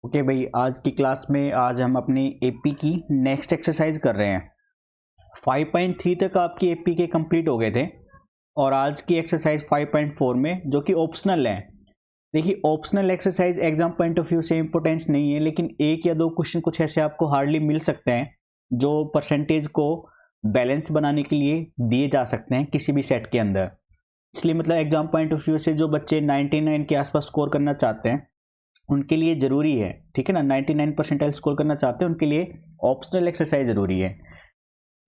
Okay भाई, आज की क्लास में आज हम अपनी एपी की नेक्स्ट एक्सरसाइज कर रहे हैं। 5.3 तक आपकी एपी के कंप्लीट हो गए थे और आज की एक्सरसाइज 5.4 में जो कि ऑप्शनल है। देखिए, optional exercise exam point of view से इंपॉर्टेंस नहीं है, लेकिन एक या दो क्वेश्चन कुछ ऐसे आपको हार्डली मिल सकते हैं जो परसेंटेज को बैलेंस बनाने के लिए दिए जा सकते हैं किसी भी सेट के अंदर। इसलिए मतलब एग्जाम पॉइंट ऑफ व्यू से जो बच्चे 99 के आसपास स्कोर करना चाहते हैं उनके लिए ज़रूरी है, ठीक है ना। 99 परसेंटाइल स्कोर करना चाहते हैं उनके लिए ऑप्शनल एक्सरसाइज ज़रूरी है।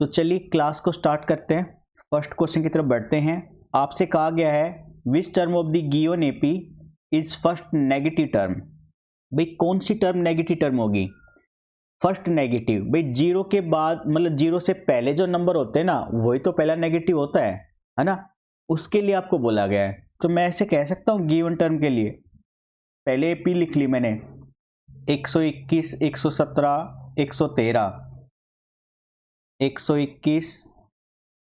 तो चलिए क्लास को स्टार्ट करते हैं। फर्स्ट क्वेश्चन की तरफ बढ़ते हैं। आपसे कहा गया है which term of the given AP is first negative term. भाई कौन सी टर्म नेगेटिव टर्म होगी? First negative. भाई जीरो के बाद मतलब जीरो से पहले जो नंबर होते हैं ना वही तो पहला नेगेटिव होता है ना। उसके लिए आपको बोला गया है। तो मैं ऐसे कह सकता हूँ गिवन टर्म के लिए पहले एपी लिख ली मैंने 121, 117, 113, 121,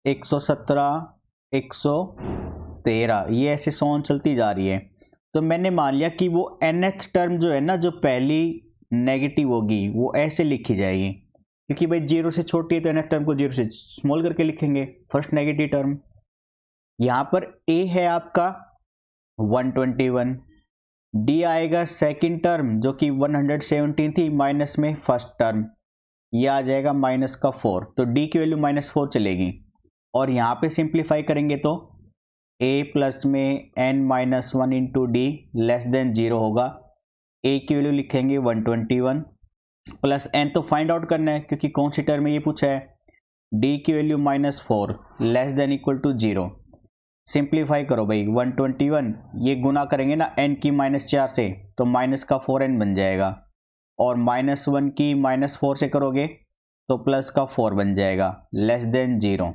117, 113, ये ऐसे सॉन चलती जा रही है। तो मैंने मान लिया कि वो nth टर्म जो है ना, जो पहली नेगेटिव होगी वो ऐसे लिखी जाएगी, क्योंकि भाई जीरो से छोटी है तो nth टर्म को जीरो से स्मॉल करके लिखेंगे, फर्स्ट नेगेटिव टर्म। यहाँ पर a है आपका 121, डी आएगा सेकंड टर्म जो कि 117 थी, माइनस में फर्स्ट टर्म, ये आ जाएगा -4, तो डी की वैल्यू -4 चलेगी। और यहाँ पे सिंप्लीफाई करेंगे तो a प्लस में n-1 into D less than 0 होगा। a की वैल्यू लिखेंगे 121 प्लस n तो फाइंड आउट करना है क्योंकि कौन सी टर्म में ये पूछा है। d की value -4 less than equal to 0। Simplify करो भाई, 121 ये गुना करेंगे ना n की -4 से तो माइनस का 4n बन जाएगा, और -1 की -4 से करोगे तो प्लस का 4 बन जाएगा, लेस देन 0।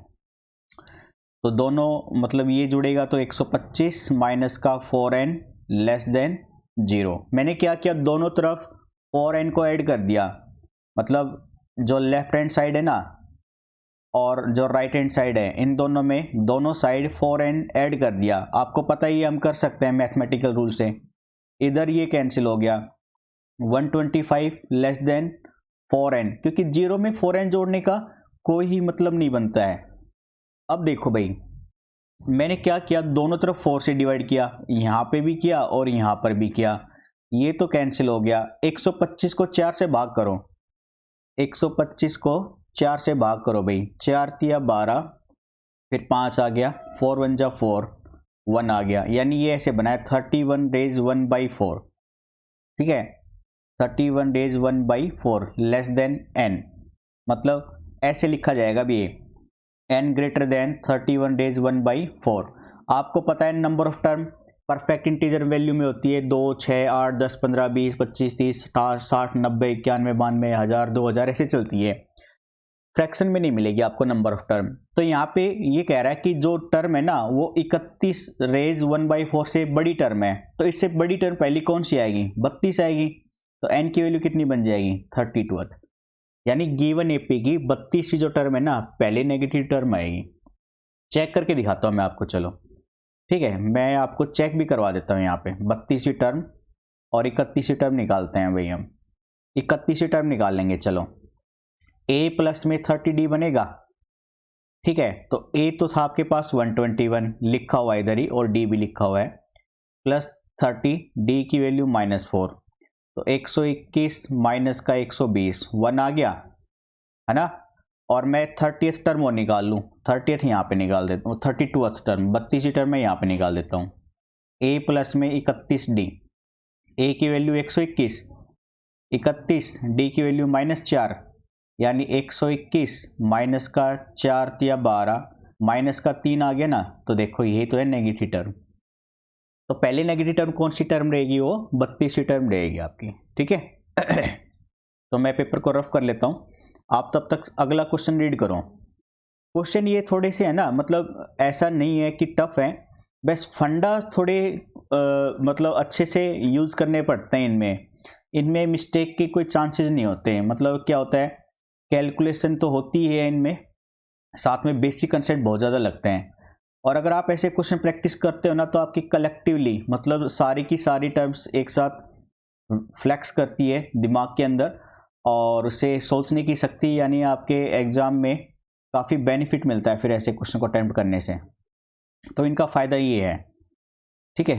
तो दोनों मतलब ये जुड़ेगा तो 125 माइनस का 4n लेस देन 0। मैंने क्या किया, दोनों तरफ 4n को ऐड कर दिया, मतलब जो लेफ्ट हैंड साइड है ना और जो राइट हैंड साइड है इन दोनों में दोनों साइड 4n ऐड कर दिया। आपको पता ही हम कर सकते हैं मैथमेटिकल रूल से। इधर ये कैंसिल हो गया, 125 लेस देन 4n, क्योंकि जीरो में 4n जोड़ने का कोई ही मतलब नहीं बनता है। अब देखो भाई, मैंने क्या किया, दोनों तरफ 4 से डिवाइड किया, यहाँ पे भी किया और यहाँ पर भी किया, ये तो कैंसिल हो गया। 125 को 4 से भाग करो, 125 को 4 से भाग करो भाई, 4 तिया 12, फिर 5 आ गया, 4 1 जा 4, 1 आ गया, यानी ये ऐसे बना है 31 रेज 1/4, ठीक है। 31 रेज 1/4 लेस देन n, मतलब ऐसे लिखा जाएगा भी ये n ग्रेटर देन 31 रेज 1/4। आपको पता है number of term perfect integer value में होती है 2, 6, 8, 10, 15, 20, 25, 30, 60, 90, 91, 92, 1000, 2000 ऐसे चलती है। फ्रैक्शन में नहीं मिलेगी आपको नंबर ऑफ टर्म। तो यहाँ पे ये कह रहा है कि जो टर्म है ना वो 31 रेज 1/4 से बड़ी टर्म है, तो इससे बड़ी टर्म पहली कौन सी आएगी? 32 आएगी। तो n की वैल्यू कितनी बन जाएगी? 32th। यानी गिवन एपी की 32वीं जो टर्म है ना पहले नेगेटिव टर्म आएगी। चेक करके दिखाता हूँ मैं आपको, चलो ठीक है, मैं आपको चेक भी करवा देता हूँ। यहाँ पे 32वीं टर्म और 31वीं टर्म निकालते हैं भाई। हम 31वीं टर्म निकाल लेंगे। चलो, a प्लस में 30d बनेगा, ठीक है। तो a तो था आपके पास 121 लिखा हुआ इधर ही, और d भी लिखा हुआ है, प्लस 30, d की वैल्यू -4, तो 121 माइनस का 120, 1 आ गया है ना। और मैं 30th टर्म और निकाल लूँ, 30th यहाँ पे निकाल देता हूँ, 32th टर्म 32वीं टर्म में यहाँ पे निकाल देता हूँ। a प्लस में 31d, a की वैल्यू 121, 31, d की वैल्यू -4, यानी 121 माइनस का 4 तिया 12, माइनस का 3 आ गया ना। तो देखो यही तो है नेगेटिव टर्म। तो पहले नेगेटिव टर्म कौन सी टर्म रहेगी? वो 32वीं टर्म रहेगी आपकी, ठीक है। तो मैं पेपर को रफ कर लेता हूँ, आप तब तक अगला क्वेश्चन रीड करो। क्वेश्चन ये थोड़े से है ना, मतलब ऐसा नहीं है कि टफ है, बस फंडा थोड़े मतलब अच्छे से यूज करने पड़ते हैं। इनमें मिस्टेक के कोई चांसेस नहीं होते हैं। मतलब क्या होता है, कैलकुलेशन तो होती है इनमें, साथ में बेसिक कंसेप्ट बहुत ज़्यादा लगते हैं। और अगर आप ऐसे क्वेश्चन प्रैक्टिस करते हो ना तो आपकी कलेक्टिवली मतलब सारी की सारी टर्म्स एक साथ फ्लैक्स करती है दिमाग के अंदर और उससे सोचने की शक्ति यानी आपके एग्ज़ाम में काफ़ी बेनिफिट मिलता है फिर ऐसे क्वेश्चन को अटेम्प्ट करने से। तो इनका फ़ायदा ये है, ठीक है।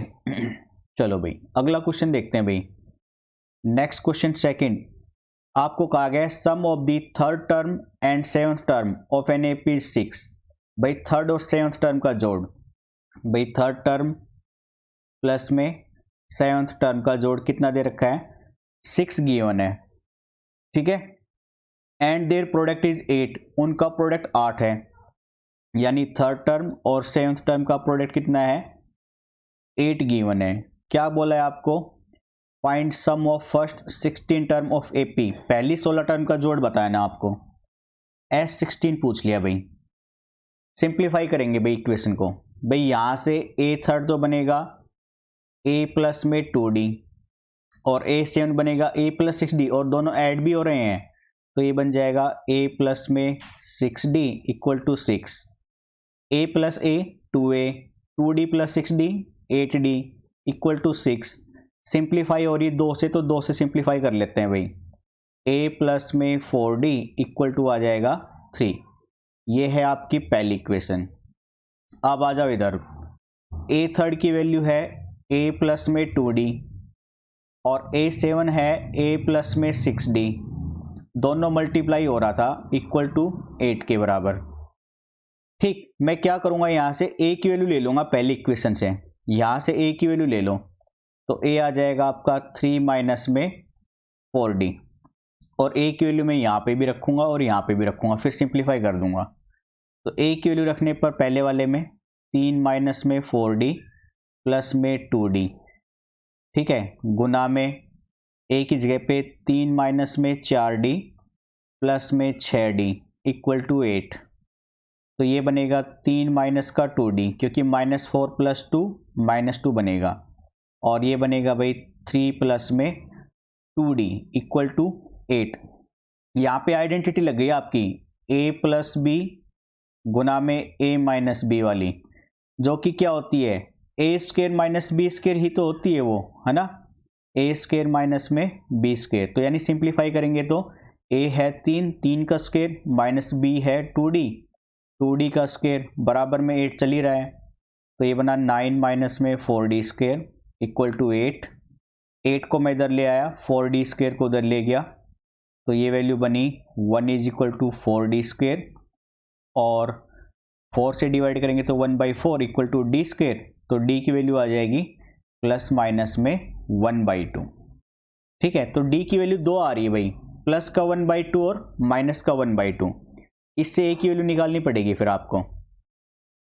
चलो भाई अगला क्वेश्चन देखते हैं भाई। नेक्स्ट क्वेश्चन सेकंड, आपको कहा गया है sum of the third term and seventh term of an AP 6। भाई थर्ड और सेवंथ टर्म का जोड़, भाई थर्ड टर्म प्लस में सेवंथ टर्म का जोड़ कितना दे रखा है, 6 गिवन है, ठीक है। एंड देयर प्रोडक्ट इज 8, उनका प्रोडक्ट 8 है, यानी थर्ड टर्म और सेवंथ टर्म का प्रोडक्ट कितना है, 8 गिवन है। क्या बोला है आपको, find sum of first 16 term of AP, पहली 16 टर्म का जोड़ बताया ना आपको, S16 पूछ लिया भाई। सिंप्लीफाई करेंगे भाई इक्वेशन को, भाई यहाँ से A थर्ड तो बनेगा A प्लस में 2D और A7 बनेगा A प्लस 6D और दोनों ऐड भी हो रहे हैं, तो ये बन जाएगा A प्लस में 6D इक्वल टू 6, A प्लस A 2A, 2D plus 6D 8D equal to 6। Simplify हो रही है 2 से, तो 2 से सिंप्लीफाई कर लेते हैं भाई। A प्लस में 4D इक्वल टू आ जाएगा 3। ये है आपकी पहली इक्वेशन। अब आ जाओ इधर, A थर्ड की वैल्यू है A प्लस में 2D और A7 है A प्लस में 6D, दोनों मल्टीप्लाई हो रहा था इक्वल टू 8 के बराबर। ठीक, मैं क्या करूंगा, यहाँ से A की वैल्यू ले लूंगा पहली इक्वेशन से, यहाँ से A की वैल्यू ले लो, तो A आ जाएगा आपका 3 माइनस में 4D और A की वैल्यू मैं यहाँ पे भी रखूंगा और यहाँ पे भी रखूंगा, फिर सिंप्लीफाई कर दूंगा। तो A की वैल्यू रखने पर पहले वाले में 3 माइनस में 4D प्लस में 2D, ठीक है, गुना में A की जगह पे 3 माइनस में 4D प्लस में 6D इक्वल टू 8। तो ये बनेगा 3 माइनस का 2D, क्योंकि -4 प्लस 2 -2 बनेगा, और ये बनेगा भाई 3 प्लस में 2D इक्वल टू 8। यहाँ पे आइडेंटिटी लग गई आपकी A प्लस B गुना में A माइनस B वाली, जो कि क्या होती है, A square minus B square ही तो होती है वो, है ना, A स्क्वेयर माइनस में B स्क्वेयर। तो यानी सिंप्लीफाई करेंगे तो A है 3 का स्क्वेयर माइनस B है 2D का स्क्वेयर बराबर में 8 चल ही रहा है, तो ये बना 9 माइनस में 4D स्क्वेयर इक्वल टू 8। 8 को मैं इधर ले आया, 4D स्क्वेयर को उधर ले गया, तो ये वैल्यू बनी 1 is equal to 4D square, और 4 से डिवाइड करेंगे तो 1/4 इक्वल टू D स्क्वेयर, तो D की वैल्यू आ जाएगी प्लस माइनस में 1/2। ठीक है, तो D की वैल्यू 2 आ रही है भाई, प्लस का 1/2 और माइनस का 1/2, इससे A की वैल्यू निकालनी पड़ेगी फिर आपको।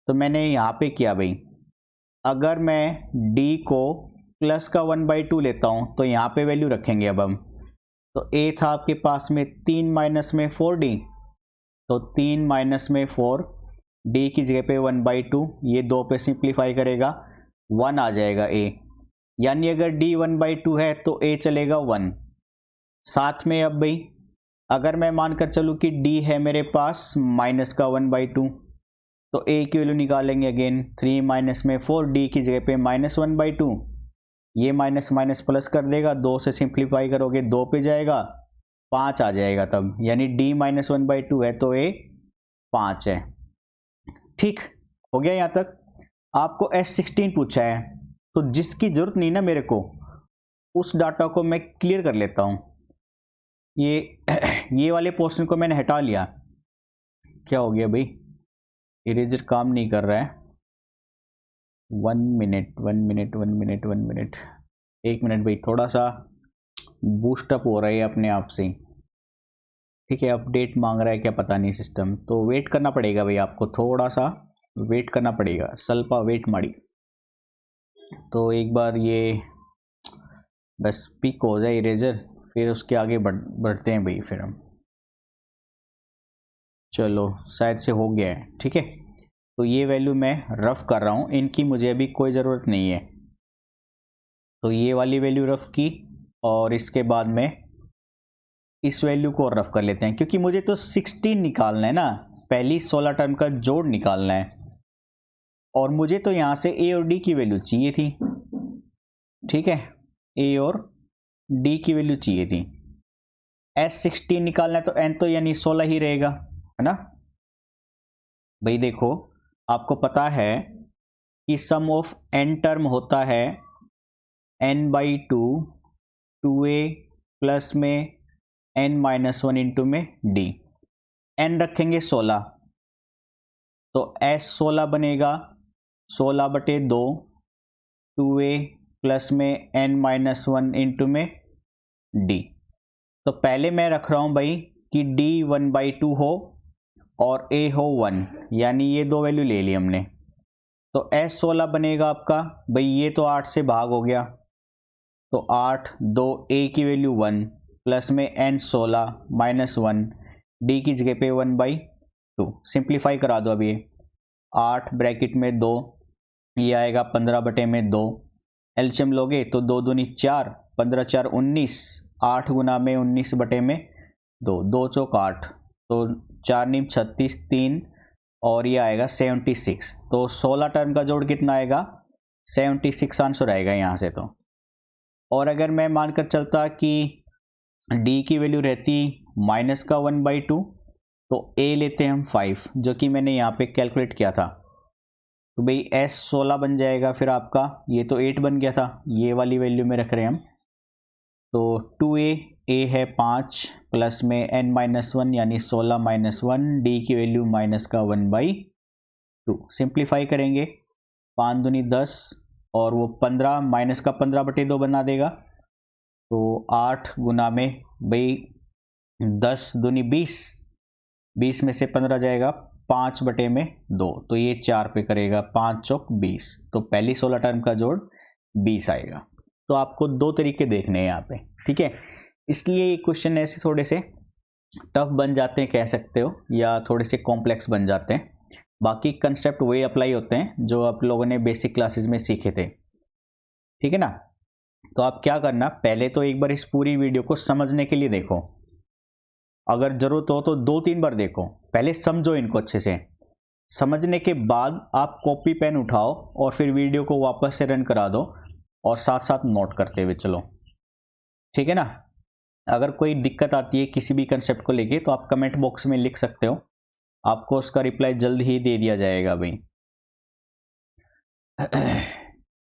तो मैंने यहाँ पे किया भाई, अगर मैं D को प्लस का 1/2 लेता हूँ तो यहाँ पे वैल्यू रखेंगे अब हम, तो A था आपके पास में 3 माइनस में 4D, तो 3 माइनस में 4, D की जगह पे 1/2, ये 2 पे सिंप्लीफाई करेगा 1 आ जाएगा A, यानी अगर D 1/2 है तो A चलेगा 1। साथ में अब भाई अगर मैं मानकर चलूँ कि D है मेरे पास माइनस का 1/2, तो A की वैल्यू निकालेंगे अगेन, 3 माइनस में 4, D की जगह पे -1/2, ये माइनस माइनस प्लस कर देगा, 2 से सिंप्लीफाई करोगे 2 पे जाएगा, 5 आ जाएगा तब, यानी D -1/2 है तो A 5 है। ठीक हो गया यहाँ तक। आपको S16 पूछा है, तो जिसकी जरूरत नहीं ना मेरे को, उस डाटा को मैं क्लियर कर लेता हूँ। ये वाले पोर्शन को मैंने हटा लिया। क्या हो गया भाई, इरेजर काम नहीं कर रहा है। 1 minute 1 minute 1 minute 1 minute 1 minute भाई, थोड़ा सा बूस्टअप हो रहा है अपने आप से। ठीक है, अपडेट मांग रहा है क्या पता नहीं सिस्टम, तो वेट करना पड़ेगा भाई, आपको थोड़ा सा वेट करना पड़ेगा, स्वल्प वेट माड़ी। तो एक बार ये बस पिक हो जाए इरेजर, फिर उसके आगे बढ़ते हैं भाई फिर हम। चलो शायद से हो गया है। ठीक है, तो ये वैल्यू मैं रफ कर रहा हूँ, इनकी मुझे अभी कोई ज़रूरत नहीं है। तो ये वाली वैल्यू रफ की, और इसके बाद में इस वैल्यू को रफ कर लेते हैं, क्योंकि मुझे तो 16 निकालना है ना, पहली 16 टर्म का जोड़ निकालना है, और मुझे तो यहाँ से A और D की वैल्यू चाहिए थी। ठीक है, A और डी की वैल्यू चाहिए थी। S16 निकालना है तो n तो यानी 16 ही रहेगा, है ना भाई। देखो आपको पता है कि सम ऑफ n टर्म होता है n/2 2a प्लस में n-1 इंटू में d। n रखेंगे 16 तो S16 बनेगा 16/2 2a प्लस में n-1 इंटू में d। तो पहले मैं रख रहा हूं भाई कि d 1/2 हो और a हो 1, यानी ये दो वैल्यू ले ली हमने। तो S16 बनेगा आपका भाई, ये तो 8 से भाग हो गया तो 8 2 a की वैल्यू 1 प्लस में n16 -1 d की जगह पे 1/2। सिंप्लीफाई करा दो अब ये 8 ब्रैकेट में 2, ये आएगा 15/2। एलसीएम लोगे तो 2 दूनी 4, 15 4 19, 8 गुना में 19/2, 2 चौक 8, तो 4 नीम 36, 3 और ये आएगा 76। तो 16 टर्म का जोड़ कितना आएगा 76 आंसर आएगा यहाँ से। तो और अगर मैं मानकर चलता कि d की वैल्यू रहती -1/2 तो a लेते हैं हम 5, जो कि मैंने यहाँ पे कैलकुलेट किया था। तो भाई S16 बन जाएगा फिर आपका, ये तो 8 बन गया था, ये वाली वैल्यू में रख रहे हैं हम। तो 2a a है 5 प्लस में n-1 यानी 16 -1 d की वैल्यू -1/2। सिंप्लीफाई करेंगे 5 दूनी 10 और वो 15 -15/2 बना देगा। तो 8 गुना में भाई 10 दूनी 20, 20 में से 15 जाएगा 5/2, तो ये 4 पे करेगा 5 चौक 20। तो पहली 16 टर्म का जोड़ 20 आएगा। तो आपको दो तरीके देखने हैं यहाँ पे, ठीक है। इसलिए ये क्वेश्चन ऐसे थोड़े से टफ बन जाते हैं कह सकते हो, या थोड़े से कॉम्प्लेक्स बन जाते हैं। बाकी कंसेप्ट वही अप्लाई होते हैं जो आप लोगों ने बेसिक क्लासेस में सीखे थे, ठीक है ना। तो आप क्या करना, पहले तो एक बार इस पूरी वीडियो को समझने के लिए देखो, अगर जरूरत हो तो 2-3 बार देखो, पहले समझो इनको अच्छे से। समझने के बाद आप कॉपी पेन उठाओ और फिर वीडियो को वापस से रन करा दो और साथ साथ नोट करते हुए चलो, ठीक है ना। अगर कोई दिक्कत आती है किसी भी कंसेप्ट को लेके तो आप कमेंट बॉक्स में लिख सकते हो, आपको उसका रिप्लाई जल्द ही दे दिया जाएगा भाई।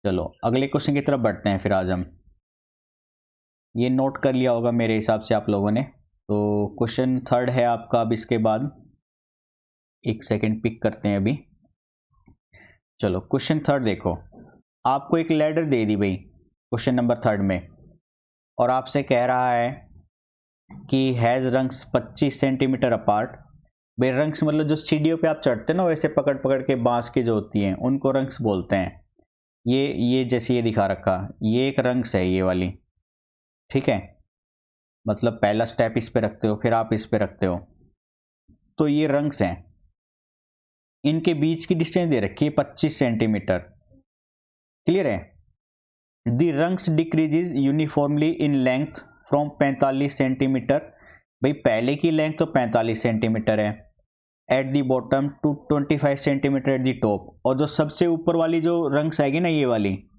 चलो अगले क्वेश्चन की तरफ बढ़ते हैं फिर आज हम। ये नोट कर लिया होगा मेरे हिसाब से आप लोगों ने। तो क्वेश्चन 3 है आपका। अब इसके बाद एक सेकंड पिक करते हैं अभी। चलो क्वेश्चन 3 देखो, आपको एक लैडर दे दी भाई क्वेश्चन नंबर 3 में, और आपसे कह रहा है कि हैज़ रंग्स 25 सेंटीमीटर अपार्ट। भाई रंग्स मतलब जो सीढ़ियों पे आप चढ़ते हैं ना, वैसे पकड़ पकड़ के बांस की जो होती हैं उनको रंग्स बोलते हैं। ये जैसे ये दिखा रखा, ये एक रंग्स है ये वाली, ठीक है। मतलब पहला स्टेप इस पे रखते हो, फिर आप इस पे रखते हो, तो ये रंग्स हैं। इनके बीच की डिस्टेंस दे रखी है 25 सेंटीमीटर, क्लियर है। The rungs decreases uniformly in length from 45 centimetre. भाई पहले की लेंथ तो 45 सेंटीमीटर है at the bottom to 25 centimetre at the top, और जो सबसे ऊपर वाली जो रंग्स आएगी ना ये वाली,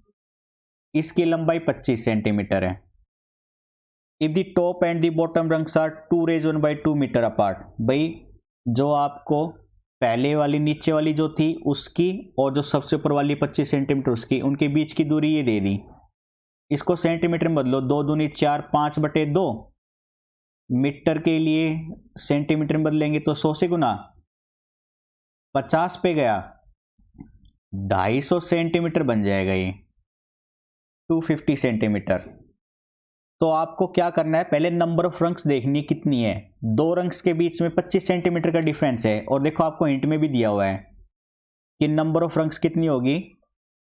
इसकी लंबाई 25 सेंटीमीटर है। If the top and the bottom rungs are 2 raised 1/2 metre apart. भाई जो आपको पहले वाली नीचे वाली जो थी उसकी और जो सबसे ऊपर वाली 25 सेंटीमीटर उसकी, उनके बीच की दूरी ये दे दी। इसको सेंटीमीटर में बदलो, 2 दूनी 4, 5/2 मीटर के लिए सेंटीमीटर में बदलेंगे तो 100 से गुना 50 पे गया, 250 सेंटीमीटर बन जाएगा ये, 250 सेंटीमीटर। तो आपको क्या करना है, पहले नंबर ऑफ रंग्स देखनी कितनी है। दो रंग्स के बीच में 25 सेंटीमीटर का डिफरेंस है, और देखो आपको हिंट में भी दिया हुआ है कि नंबर ऑफ रंग्स कितनी होगी,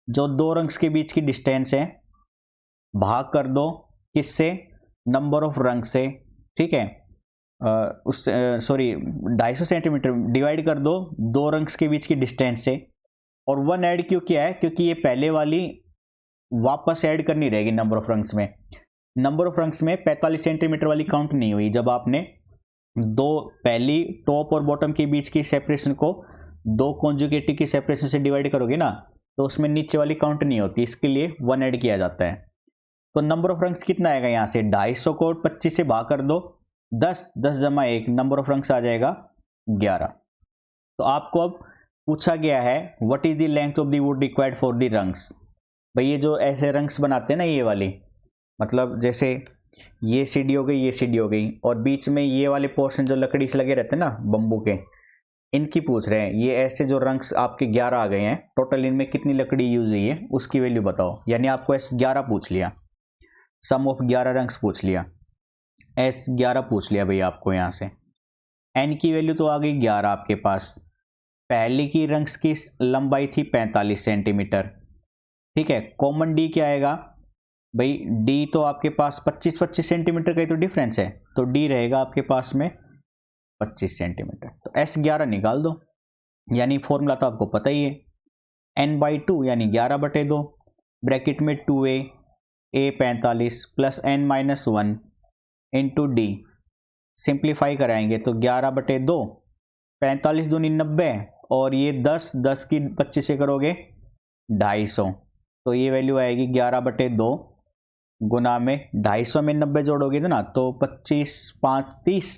जो दो रंग्स के बीच की डिस्टेंस है भाग कर दो किससे, नंबर ऑफ रंग से, ठीक है। उस सॉरी 250 सेंटीमीटर डिवाइड कर दो दो रंग्स के बीच की डिस्टेंस से, और 1 ऐड क्यों किया है, क्योंकि ये पहले वाली वापस ऐड करनी रहेगी नंबर ऑफ रंग्स में। नंबर ऑफ रंग्स में 45 सेंटीमीटर वाली काउंट नहीं हुई, जब आपने दो पहली टॉप और बॉटम के बीच की सेपरेशन को दो कॉन्जुगेटिव की सेपरेशन से डिवाइड करोगे ना, तो उसमें नीचे वाली काउंट नहीं होती, इसके लिए 1 ऐड किया जाता है। तो नंबर ऑफ रंग्स कितना आएगा यहाँ से 250 को 25 से भाग कर दो 10 10 जमा 1 नंबर ऑफ रंग्स आ जाएगा 11। तो आपको अब पूछा गया है what is the length of the wood required for the rungs. भाई ये जो ऐसे रंग्स बनाते हैं ना ये वाली, मतलब जैसे ये सीढ़ी हो गई ये सीढ़ी हो गई और बीच में ये वाले पोर्शन जो लकड़ी से लगे रहते हैं ना बम्बू के, इनकी पूछ रहे हैं। ये ऐसे जो रंग्स आपके 11 आ गए हैं, टोटल इनमें कितनी लकड़ी यूज हुई है उसकी वैल्यू बताओ। यानी आपको S11 पूछ लिया, सम ऑफ 11 रंग्स पूछ लिया, S11 पूछ लिया भाई आपको। यहाँ से N की वैल्यू तो आ गई 11 आपके पास। पहले की रंग्स की लंबाई थी 45 सेंटीमीटर, ठीक है। कॉमन D क्या आएगा भाई, D तो आपके पास 25 सेंटीमीटर का ही तो डिफरेंस है, तो D रहेगा आपके पास में 25 सेंटीमीटर। तो S11 निकाल दो, यानी फॉर्मूला तो आपको पता ही है, N/2 यानी 11/2 ब्रैकेट में 2A A 45 plus N-1 into D। Simplify कराएंगे तो 11/2, 45 दूनी 90 और ये 10 10 की 25 से करोगे 250, तो ये वैल्यू आएगी 11/2 गुना में 250 में 90 जोड़ोगे तो ना तो 25 5 30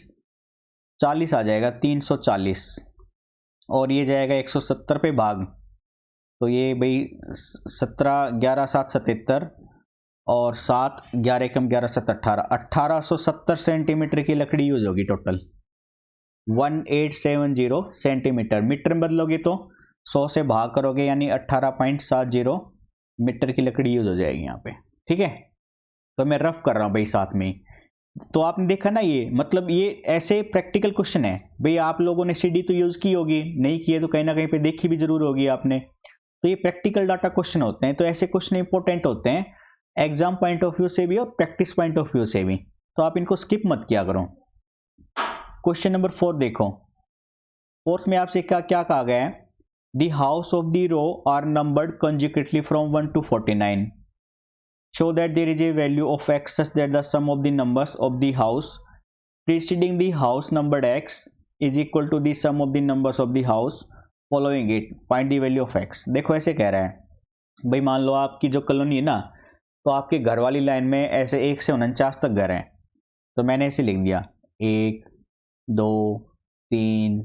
40 आ जाएगा 340 और ये जाएगा 170 पे भाग, तो ये भाई 17 11 7 77 और 7 11 एकम 11 7 18 1870 सेंटीमीटर की लकड़ी यूज होगी टोटल। 1870 सेंटीमीटर, मीटर में बदलोगे तो 100 से भाग करोगे यानी 18.70 मीटर की लकड़ी यूज हो जाएगी यहाँ पे, ठीक है। तो मैं रफ कर रहा हूँ भाई साथ में। तो आपने देखा ना, ये मतलब ये ऐसे प्रैक्टिकल क्वेश्चन है भाई। आप लोगों ने सीडी तो यूज की होगी, नहीं की है तो कहीं ना कहीं पे देखी भी जरूर होगी आपने। तो ये प्रैक्टिकल डाटा क्वेश्चन होते हैं, तो ऐसे क्वेश्चन इंपॉर्टेंट होते हैं एग्जाम पॉइंट ऑफ व्यू से भी और प्रैक्टिस पॉइंट ऑफ व्यू से भी, तो आप इनको स्किप मत किया करो। क्वेश्चन नंबर 4 देखो, फोर्थ में आपसे क्या क्या कहा गया है, the house of the row are numbered consecutively from 1 to 49, show that there is a value of x such that the sum of the numbers of the house preceding the house numbered x is equal to the sum of the numbers of the house following it, find the value of x। देखो ऐसे कह रहा है भाई, मान लो आपकी जो colony है ना, तो आपके घर वाली लाइन में ऐसे 1 से 49 तक घर हैं, तो मैंने ऐसे लिख दिया 1 2 3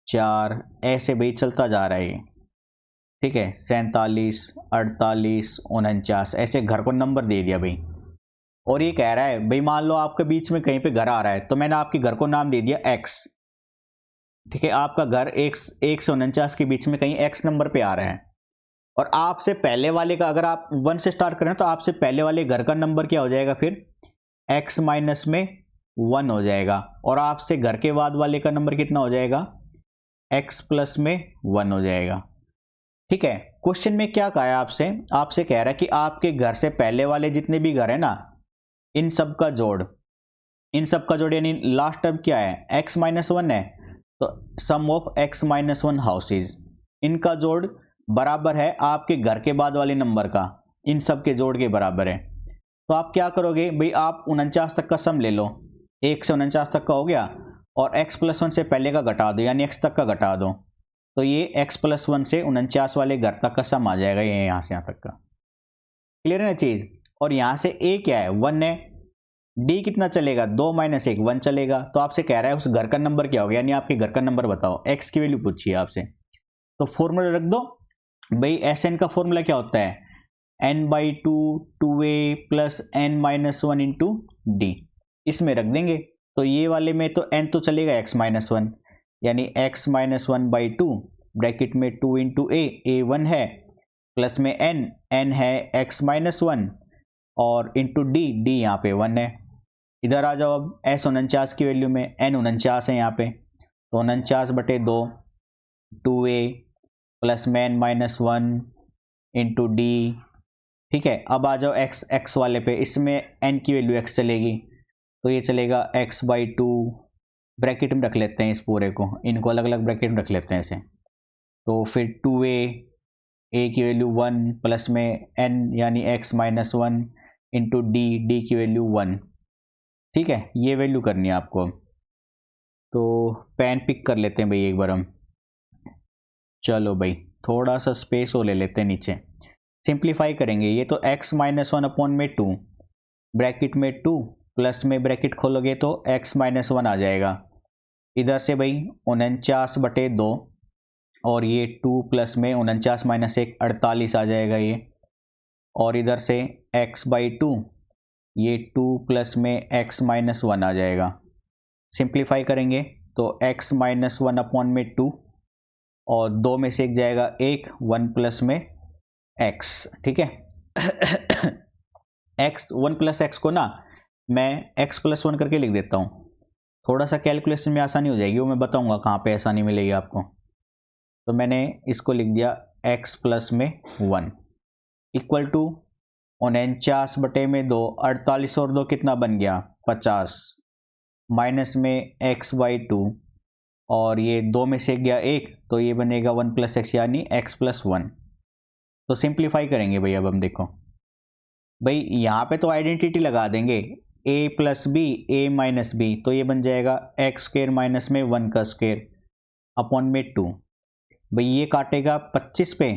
4 ऐसे भाई चलता जा रहा है ये, ठीक है। 47 48 49 ऐसे घर को नंबर दे दिया भाई। और ये कह रहा है भाई मान लो आपके बीच में कहीं पे घर आ रहा है, तो मैंने आपके घर को नाम दे दिया x, ठीक है। आपका घर 1 से 49 के बीच में कहीं x नंबर पे आ रहा है, और आपसे पहले वाले का अगर आप 1 से स्टार्ट करें तो आपसे पहले वाले घर का नंबर क्या हो जाएगा फिर x माइनस में 1 हो जाएगा, और आपसे घर के बाद वाले का नंबर कितना हो जाएगा x प्लस में 1 हो जाएगा, ठीक है। क्वेश्चन में क्या कहा है आपसे, आपसे कह रहा है कि आपके घर से पहले वाले जितने भी घर है ना, इन सब का जोड़, इन सब का जोड़ यानी लास्ट टर्म क्या है x-1 है, तो सम ऑफ x-1 हाउसेज, इनका जोड़ बराबर है आपके घर के बाद वाले नंबर का, इन सब के जोड़ के बराबर है। तो आप क्या करोगे भाई, आप 49 तक का सम ले लो, 1 से 49 तक का हो गया, और x+1 से पहले का घटा दो यानी x तक का घटा दो, तो ये x+1 से 49 वाले घर तक का सम आ जाएगा, ये यहाँ से यहाँ तक का। क्लियर है ना चीज। और यहाँ से a क्या है 1 है, d कितना चलेगा 2 - 1 1 चलेगा। तो आपसे कह रहा है उस घर का नंबर क्या होगा, यानी आपके घर का नंबर बताओ, x की वैल्यू पूछिए आपसे। तो फॉर्मूला रख दो भाई, Sn का फॉर्मूला क्या होता है n/2 2a plus n-1 into d, इसमें रख देंगे। तो ये वाले में तो n तो चलेगा x-1 यानी x-1/2 ब्रैकेट में 2 इंटू a 1 है, प्लस में n है x-1 और इंटू d यहाँ पे 1 है। इधर आ जाओ अब s49 की वैल्यू में, n 49 है यहाँ पे, तो 49/2 2a प्लस में n-1 इंटू d, ठीक है। अब आ जाओ x वाले पे, इसमें n की वैल्यू x चलेगी, तो ये चलेगा x/2 ब्रैकेट में रख लेते हैं इस पूरे को, इनको अलग अलग ब्रैकेट में रख लेते हैं इसे। तो फिर 2a की वैल्यू 1 प्लस में n यानी x-1 इंटू d की वैल्यू 1, ठीक है। ये वैल्यू करनी है आपको। तो पेन पिक कर लेते हैं भाई एक बार हम, चलो भाई थोड़ा सा स्पेस और ले लेते हैं नीचे, सिंप्लीफाई करेंगे। ये तो x-1 अपॉन में 2 ब्रैकेट में 2 प्लस में ब्रैकेट खोलोगे तो x माइनस 1 आ जाएगा। इधर से भाई 49/2 और ये 2 प्लस में 49 माइनस 1 48 आ जाएगा ये। और इधर से x/2 ये 2 प्लस में x माइनस 1 आ जाएगा। सिंप्लीफाई करेंगे तो x माइनस 1 अपॉन में 2 और 2 में से एक जाएगा 1 1 प्लस में x। ठीक है x 1 प्लस x को ना मैं x प्लस 1 करके लिख देता हूँ, थोड़ा सा कैलकुलेशन में आसानी हो जाएगी, वो मैं बताऊंगा कहाँ पे आसानी मिलेगी आपको। तो मैंने इसको लिख दिया x प्लस में 1 इक्वल टू 49/2 48 और 2 कितना बन गया 50 माइनस में x/2 और ये 2 में से गया 1 तो ये बनेगा 1 प्लस एक्स यानी x प्लस 1। तो सिंप्लीफाई करेंगे भाई। अब हम देखो भाई यहाँ पे तो आइडेंटिटी लगा देंगे a plus B a minus B, तो ये बन जाएगा एक्स स्क्वेयर माइनस में 1 का स्क्वेयर अपॉन में 2। भाई ये काटेगा 25 पे,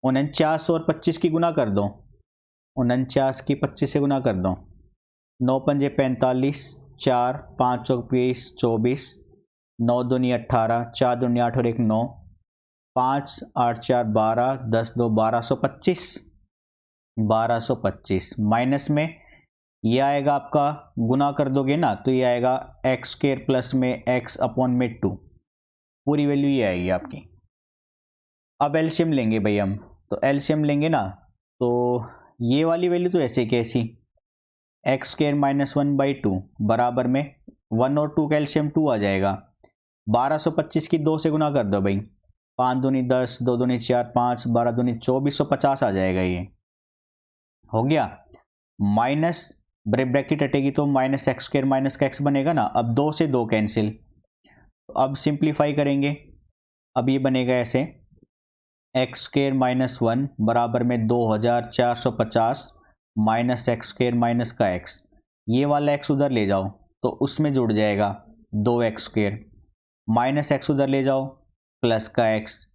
49 और 25 की गुना कर दो, 49 की 25 से गुना कर दो, 9 पंजे 45, 4 5 चौक 20 24, 9 दूनी 18, 4 दूनी 8 और 1 9, 5 8 4 12, 10 2 1225, 1225 माइनस में ये आएगा आपका, गुना कर दोगे ना तो ये आएगा एक्स स्क्वेयर प्लस में एक्स अपॉन में 2, पूरी वैल्यू ये आएगी आपकी। अब एलसीएम लेंगे भाई हम, तो एलसीएम लेंगे ना तो ये वाली वैल्यू तो ऐसे कैसी एक्स स्क्वेयर माइनस 1/2 बराबर में 1 और 2 का एलसीएम 2 आ जाएगा। 1225 की 2 से गुना कर दो भाई, 5 दूनी 10, 2 दूनी 4 5, 12 दूनी 2450 आ जाएगा ये हो गया। माइनस ब्रैकेट हटेगी तो माइनस एक्स स्क्वेयर माइनस का एक्स बनेगा ना। अब 2 से 2 कैंसिल, तो अब सिंप्लीफाई करेंगे। अब ये बनेगा ऐसे एक्स स्क्वेयर माइनस 1 बराबर में 2450 माइनस एक्स स्क्वेयर माइनस का एक्स, ये वाला एक्स उधर ले जाओ तो उसमें जुड़ जाएगा 2x स्क्वेयर, माइनस एक्स उधर ले जाओ प्लस का एक्स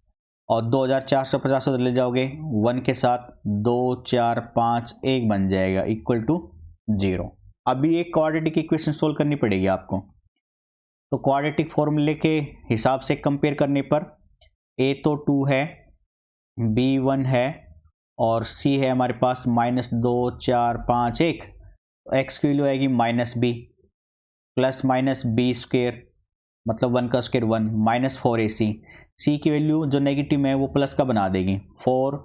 और 2450 उधर ले जाओगे 1 के साथ 2 4 5 1 बन जाएगा इक्वल टू 0। अभी एक क्वाड्रेटिक इक्वेशन सोल्व करनी पड़ेगी आपको। तो क्वाड्रेटिक फॉर्मूले के हिसाब से कंपेयर करने पर a तो 2 है, b 1 है और c है हमारे पास -2 4 5 1, तो x की वैल्यू आएगी -b plus minus B square मतलब 1 का स्क्वेयर 1 माइनस 4ac, c की वैल्यू जो नेगेटिव है वो प्लस का बना देगी 4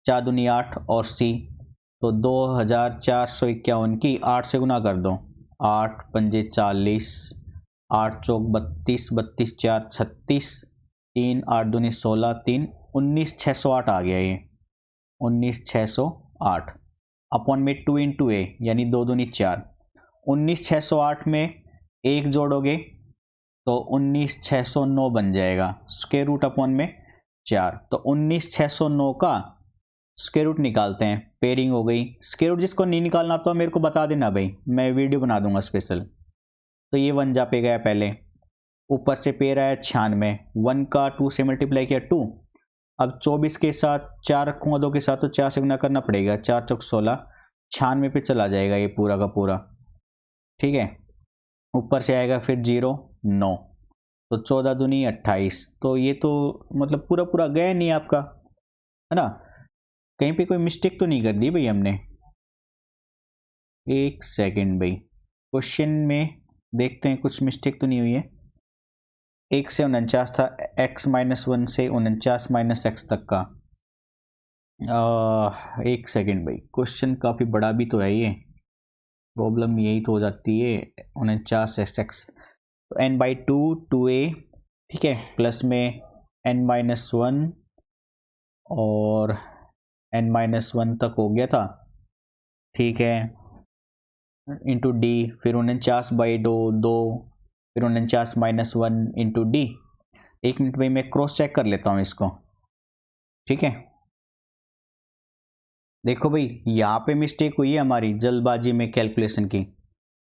4 दूनी 8 और c, तो 2451 की 8 से गुना कर दो, 8 पंजे 40, 8 चौक 32, 32 4 36, 3 8 दूनी 16, 3 19608 आ गया ये 19608 अपॉन में 2 इंटू ए यानी 2 दूनी 4, 19608 में 1 जोड़ोगे तो 19609 बन जाएगा, स्क्वायर रूट अपॉन में 4, तो 19609 का स्क्वायर रूट निकालते हैं। पेयरिंग हो गई, स्क्वायर रूट जिसको नहीं निकालना तो मेरे को बता देना भाई, मैं वीडियो बना दूंगा स्पेशल। तो ये 1 जा पे गया पहले, ऊपर से पेयर आया 96, 1 का 2 से मल्टीप्लाई किया 2, अब 24 के साथ 4 रखूँगा 2 के साथ तो 4 से गुना करना पड़ेगा, 4 चौक 16, 96 पे चला जाएगा ये पूरा का पूरा। ठीक है, ऊपर से आएगा फिर 0 9, तो 14 दूनी 28, तो ये तो मतलब पूरा पूरा गया नहीं आपका, है ना। कहीं पे कोई मिस्टेक तो नहीं कर दी भाई हमने। एक सेकंड भाई, क्वेश्चन में देखते हैं कुछ मिस्टेक तो नहीं हुई है। 1 से 49 था, x माइनस 1 से 49 माइनस एक्स तक का। एक सेकंड भाई, क्वेश्चन काफ़ी बड़ा भी तो है ये, प्रॉब्लम यही तो हो जाती है 49x, तो n/2 2a, ठीक है, प्लस में n-1 और n-1 तक हो गया था, ठीक है, इंटू डी, फिर 49/2 2, फिर 49-1 इंटू डी। 1 मिनट में मैं क्रॉस चेक कर लेता हूँ इसको, ठीक है। देखो भाई यहाँ पे मिस्टेक हुई है हमारी जल्दबाजी में कैलकुलेशन की।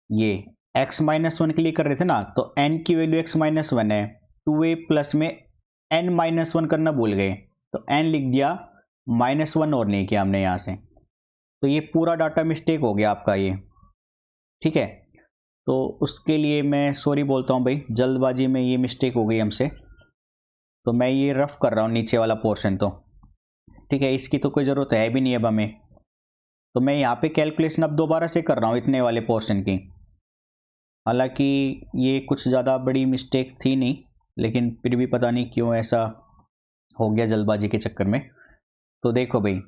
ये x-1 के लिए कर रहे थे ना, तो n की वैल्यू x-1 है, 2a प्लस में n-1 करना भूल गए तो n लिख दिया, -1 और नहीं किया हमने यहाँ से, तो ये पूरा डाटा मिस्टेक हो गया आपका ये। ठीक है, तो उसके लिए मैं सॉरी बोलता हूँ भाई, जल्दबाजी में ये मिस्टेक हो गई हमसे। तो मैं ये रफ कर रहा हूँ नीचे वाला पोर्शन, तो ठीक है, इसकी तो कोई ज़रूरत है भी नहीं अब हमें। तो मैं यहाँ पे कैलकुलेशन अब दोबारा से कर रहा हूँ इतने वाले पोर्शन की। हालांकि ये कुछ ज़्यादा बड़ी मिस्टेक थी नहीं, लेकिन फिर भी पता नहीं क्यों ऐसा हो गया जल्दबाजी के चक्कर में। तो देखो भाई,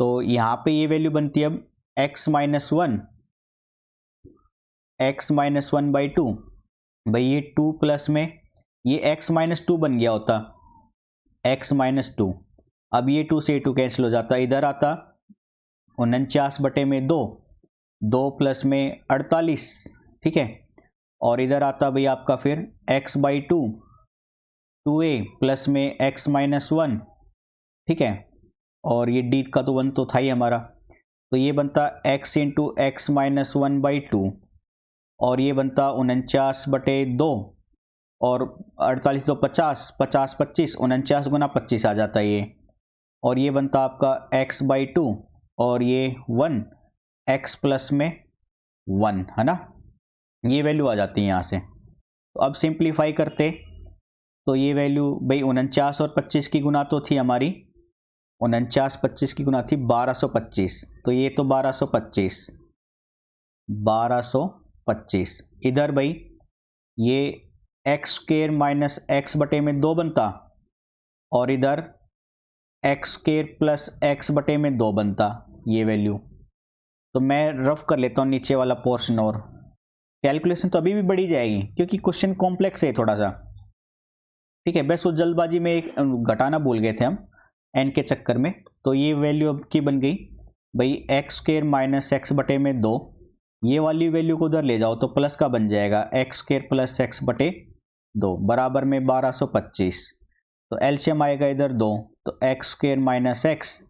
तो यहाँ पे ये वैल्यू बनती है अब x minus one by two. भाई ये 2 प्लस में ये x माइनस टू बन गया होता, x माइनस टू। अब ये 2 से 2 कैंसिल हो जाता, इधर आता 49/2, 2 प्लस में 48, ठीक है। और इधर आता भाई आपका फिर x by two, 2a plus में x माइनस वन, ठीक है। और ये d का तो 1 तो था ही हमारा, तो ये बनता x into x minus one by two, और ये बनता 49/2, और 48 तो 50, 50 25, 49 गुना 25 आ जाता है ये। और ये बनता आपका x बाई टू, और ये 1 x प्लस में 1, है ना। ये वैल्यू आ जाती है यहाँ से। तो अब सिंप्लीफाई करते तो ये वैल्यू भाई 49 और 25 की गुना तो थी हमारी, 49 25 की गुना थी 1225, तो ये तो 1225। इधर भाई ये एक्स स्क्वायर माइनस एक्स बटे में 2 बनता, और इधर एक्स स्क्वायर प्लस एक्स बटे में 2 बनता ये वैल्यू। तो मैं रफ कर लेता हूँ नीचे वाला पोर्शन, और कैलकुलेशन तो अभी भी बढ़ी जाएगी क्योंकि क्वेश्चन कॉम्प्लेक्स है थोड़ा सा, ठीक है। बस वो जल्दबाजी में एक घटाना भूल गए थे हम एन के चक्कर में। तो ये वैल्यू अब की बन गई भाई एक्स स्क्वायर माइनस एक्स बटे में 2, ये वाली वैल्यू को उधर ले जाओ तो प्लस का बन जाएगा एक्स स्क्वायर प्लस एक्स बटे 2 बराबर में 1225। तो एलसीएम आएगा इधर 2, तो x square minus x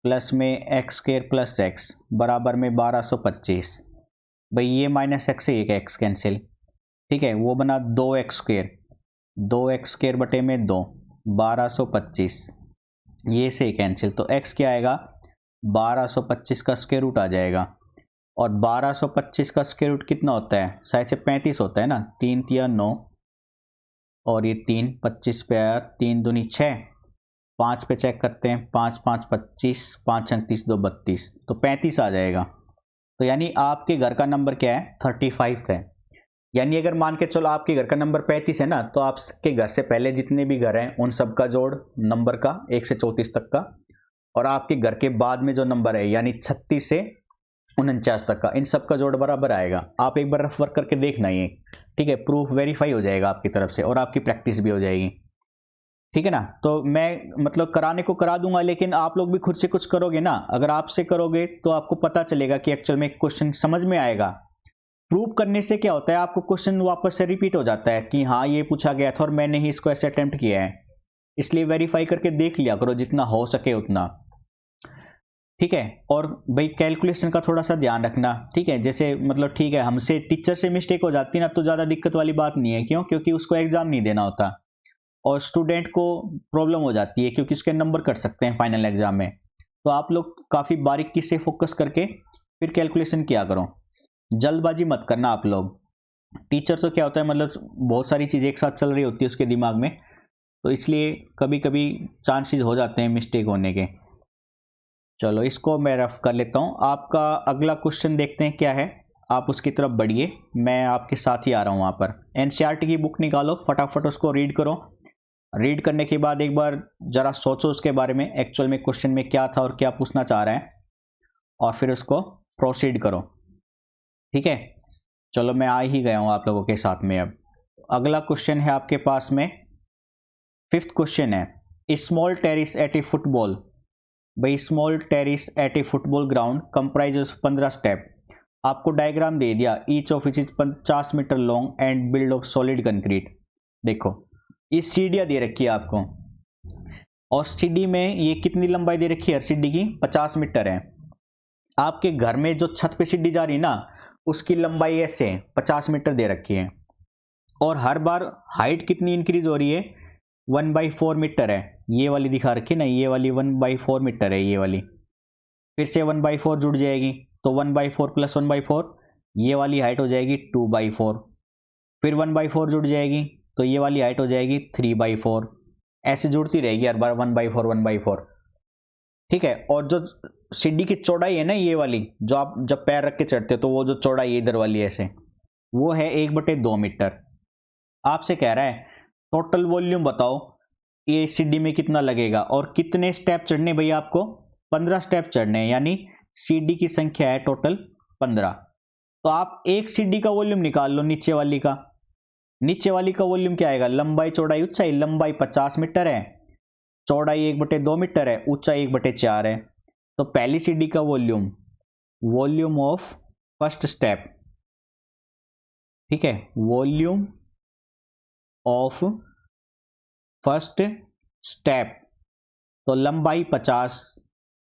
plus में एक्स स्क्वायर प्लस एक्स बराबर में 1225। भाई ये माइनस एक्स से एक एक्स कैंसिल, ठीक है, वो बना 2x स्क्वायर, 2x स्क्वायर बटे में 2, 1225, ये से कैंसिल। तो x क्या आएगा, 1225 का स्क्वायर रूट आ जाएगा। और 1225 का स्क्वायर रूट कितना होता है, शायद से 35 होता है ना, 3 तिया 9, और ये 3 25 पे आया, 3 दूनी 6, 5 पे चेक करते हैं, 5 5 25, 5 36 2 32, तो 35 आ जाएगा। तो यानी आपके घर का नंबर क्या है, 35 है। यानी अगर मान के चलो आपके घर का नंबर 35 है ना, तो आपके घर से पहले जितने भी घर हैं उन सब का जोड़ नंबर का 1 से 34 तक का, और आपके घर के बाद में जो नंबर है यानी 36 से 49 तक का, इन सब का जोड़ बराबर आएगा। आप एक बार रफ वर्क करके देखना ये, ठीक है, प्रूफ वेरीफाई हो जाएगा आपकी तरफ से और आपकी प्रैक्टिस भी हो जाएगी, ठीक है ना। तो मैं मतलब कराने को करा दूंगा, लेकिन आप लोग भी खुद से कुछ करोगे ना। अगर आपसे करोगे तो आपको पता चलेगा कि एक्चुअल में क्वेश्चन समझ में आएगा। प्रूव करने से क्या होता है, आपको क्वेश्चन वापस से रिपीट हो जाता है कि हाँ ये पूछा गया था और मैंने ही इसको ऐसे अटेम्प्ट किया है। इसलिए वेरीफाई करके देख लिया करो जितना हो सके उतना, ठीक है। और भाई कैलकुलेशन का थोड़ा सा ध्यान रखना, ठीक है। जैसे मतलब ठीक है, हमसे टीचर से मिस्टेक हो जाती है ना, तो ज़्यादा दिक्कत वाली बात नहीं है। क्यों? क्योंकि उसको एग्जाम नहीं देना होता, और स्टूडेंट को प्रॉब्लम हो जाती है क्योंकि उसके नंबर कट सकते हैं फाइनल एग्जाम में। तो आप लोग काफ़ी बारीकी से फोकस करके फिर कैलकुलेशन किया करो, जल्दबाजी मत करना आप लोग। टीचर तो क्या होता है, मतलब बहुत सारी चीज़ें एक साथ चल रही होती है उसके दिमाग में, तो इसलिए कभी कभी चांसेस हो जाते हैं मिस्टेक होने के। चलो इसको मैं रफ कर लेता हूँ। आपका अगला क्वेश्चन देखते हैं क्या है, आप उसकी तरफ बढ़िए, मैं आपके साथ ही आ रहा हूँ वहाँ पर। एनसीईआरटी की बुक निकालो, फटाफट उसको रीड करो। रीड करने के बाद एक बार ज़रा सोचो उसके बारे में, एक्चुअल में क्वेश्चन में क्या था और क्या पूछना चाह रहा है, और फिर उसको प्रोसीड करो, ठीक है। चलो मैं आ ही गया हूँ आप लोगों के साथ में। अब अगला क्वेश्चन है आपके पास में, 5th क्वेश्चन है, small terrace at a football. भाई small terrace at a football ground comprises 15 step. आपको डायग्राम दे दिया, each of which is 50 metre long and build of solid concrete. देखो ये सीढ़ियाँ दे रखी है आपको, और सीढ़ी में ये कितनी लंबाई दे रखी है, हर सीढ़ी की 50 मीटर है। आपके घर में जो छत पे सीढ़ी जा रही है ना, उसकी लंबाई ऐसे 50 मीटर दे रखी है, और हर बार हाइट कितनी इंक्रीज हो रही है, 1/4 मीटर है। ये वाली दिखा रखी है ना, ये वाली 1/4 मीटर है, ये वाली फिर से 1/4 जुड़ जाएगी, तो 1/4 प्लस 1/4 ये वाली हाइट हो जाएगी 2/4, फिर 1/4 जुड़ जाएगी तो ये वाली हाइट हो जाएगी 3/4, ऐसे जुड़ती रहेगी हर बार 1/4 1/4। ठीक है, और जो सीढ़ी की चौड़ाई है ना ये वाली, जो आप जब पैर रख के चढ़ते हो तो वो जो चौड़ाई इधर वाली ऐसे, वो है 1/2 मीटर। आपसे कह रहा है टोटल वॉल्यूम बताओ ये सीढ़ी में कितना लगेगा और कितने स्टेप चढ़ने भैया आपको, 15 स्टेप चढ़ने हैं, यानी सीढ़ी की संख्या है टोटल 15। तो आप एक सीढ़ी का वॉल्यूम निकाल लो नीचे वाली का। नीचे वाली का वॉल्यूम क्या आएगा, लंबाई चौड़ाई ऊंचाई, लंबाई 50 मीटर है, चौड़ाई 1/2 मीटर है, ऊंचाई 1/4 है। तो पहली सीढ़ी का volume, volume of first step, ठीक है, वॉल्यूम ऑफ फर्स्ट स्टेप, तो लंबाई 50,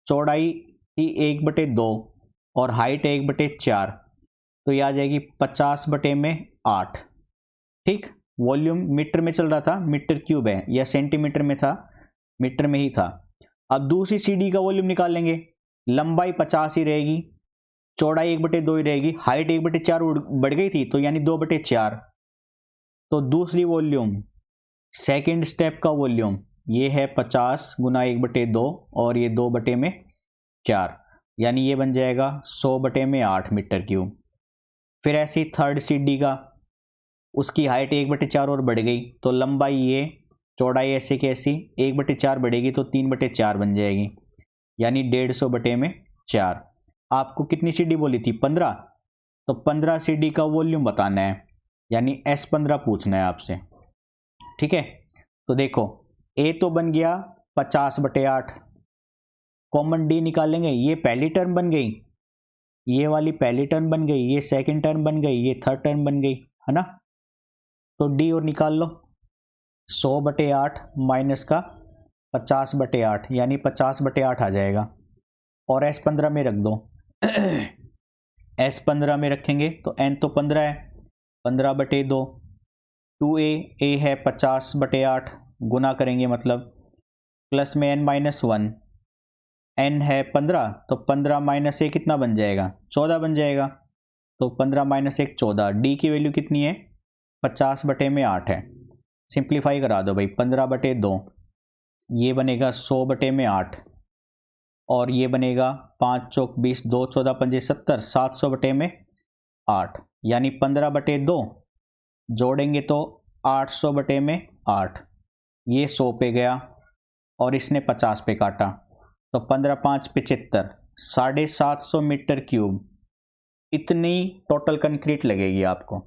चौड़ाई थी 1/2 और हाइट है 1/4, तो ये आ जाएगी 50/8। ठीक, वॉल्यूम मीटर में चल रहा था, मीटर क्यूब है, या सेंटीमीटर में था, मीटर में ही था। अब दूसरी सीढ़ी का वॉल्यूम निकाल लेंगे, लंबाई 50 ही रहेगी, चौड़ाई 1/2 ही रहेगी, हाइट 1/4 बढ़ गई थी तो यानी 2/4। तो दूसरी वॉल्यूम, सेकंड स्टेप का वॉल्यूम ये है 50 गुना 1/2 और ये 2/4, यानी ये बन जाएगा 100/8 मीटर क्यूब। फिर ऐसी थर्ड सीढ़ी का, उसकी हाइट 1/4 और बढ़ गई तो लंबाई ये, चौड़ाई ऐसे कैसी 1/4 बढ़ेगी तो 3/4 बन जाएगी, यानी 150/4। आपको कितनी सीढ़ी बोली थी, 15, तो 15 सीढ़ी का वॉल्यूम बताना है, यानी S15 पूछना है आपसे। ठीक है, तो देखो A तो बन गया 50/8, कॉमन D निकालेंगे, ये पहली टर्म बन गई, ये वाली पहली टर्म बन गई, ये सेकंड टर्म बन गई, ये थर्ड टर्म बन गई, है ना। तो D और निकाल लो, 100/8 माइनस का 50/8, यानी 50/8 आ जाएगा, और S15 में रख दो। S15 में रखेंगे तो N तो 15 है, 15/2, 2A है 50/8, गुना करेंगे मतलब, प्लस में N-1, N है 15, तो 15 माइनस 1 कितना बन जाएगा, 14 बन जाएगा, तो 15 माइनस 1 14। D की वैल्यू कितनी है, 50/8 है, सिंप्लीफाई करा दो भाई, 15/2, ये बनेगा 100/8, और ये बनेगा 5 चौक 20, 2 14 5 70, 700/8, यानी 15/2 जोड़ेंगे तो 800/8, ये 100 पे गया और इसने 50 पे काटा, तो 15 5 75, 750 मीटर क्यूब इतनी टोटल कंक्रीट लगेगी आपको।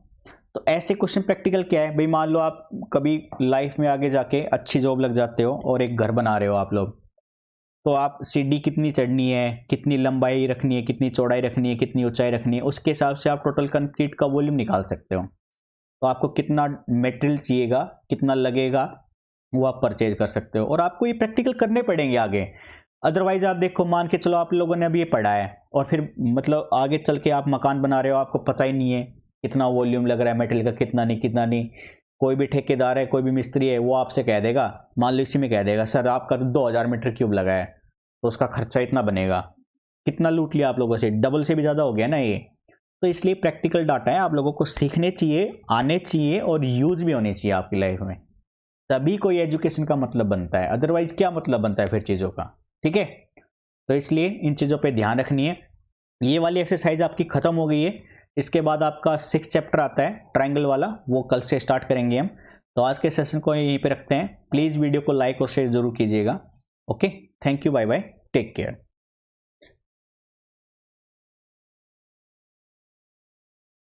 तो ऐसे क्वेश्चन प्रैक्टिकल क्या है भाई, मान लो आप कभी लाइफ में आगे जाके अच्छी जॉब लग जाते हो और एक घर बना रहे हो आप लोग, तो आप सीढ़ी कितनी चढ़नी है, कितनी लंबाई रखनी है, कितनी चौड़ाई रखनी है, कितनी ऊंचाई रखनी है, उसके हिसाब से आप टोटल कंक्रीट का वॉल्यूम निकाल सकते हो। तो आपको कितना मटेरियल चाहिएगा, कितना लगेगा, वो आप परचेज कर सकते हो, और आपको ये प्रैक्टिकल करने पड़ेंगे आगे। अदरवाइज आप देखो, मान के चलो आप लोगों ने अभी ये पढ़ा है और फिर मतलब आगे चल के आप मकान बना रहे हो, आपको पता ही नहीं है कितना वॉल्यूम लग रहा है मटेरियल का, कितना नहीं कितना नहीं। कोई भी ठेकेदार है, कोई भी मिस्त्री है, वो आपसे कह देगा, मान लो इसी में कह देगा सर आपका तो 2000 मीटर क्यूब लगा है, तो उसका खर्चा इतना बनेगा। कितना लूट लिया आप लोगों से, डबल से भी ज़्यादा हो गया ना ये। तो इसलिए प्रैक्टिकल डाटा है, आप लोगों को सीखने चाहिए, आने चाहिए और यूज भी होने चाहिए आपकी लाइफ में, तभी कोई एजुकेशन का मतलब बनता है, अदरवाइज क्या मतलब बनता है फिर चीज़ों का। ठीक है, तो इसलिए इन चीज़ों पे ध्यान रखनी है। ये वाली एक्सरसाइज आपकी ख़त्म हो गई है, इसके बाद आपका 6 चैप्टर आता है ट्रायंगल वाला, वो कल से स्टार्ट करेंगे हम। तो आज के सेशन को यहीं पे रखते हैं, प्लीज़ वीडियो को लाइक और शेयर जरूर कीजिएगा। Okay, thank you, bye bye, take care.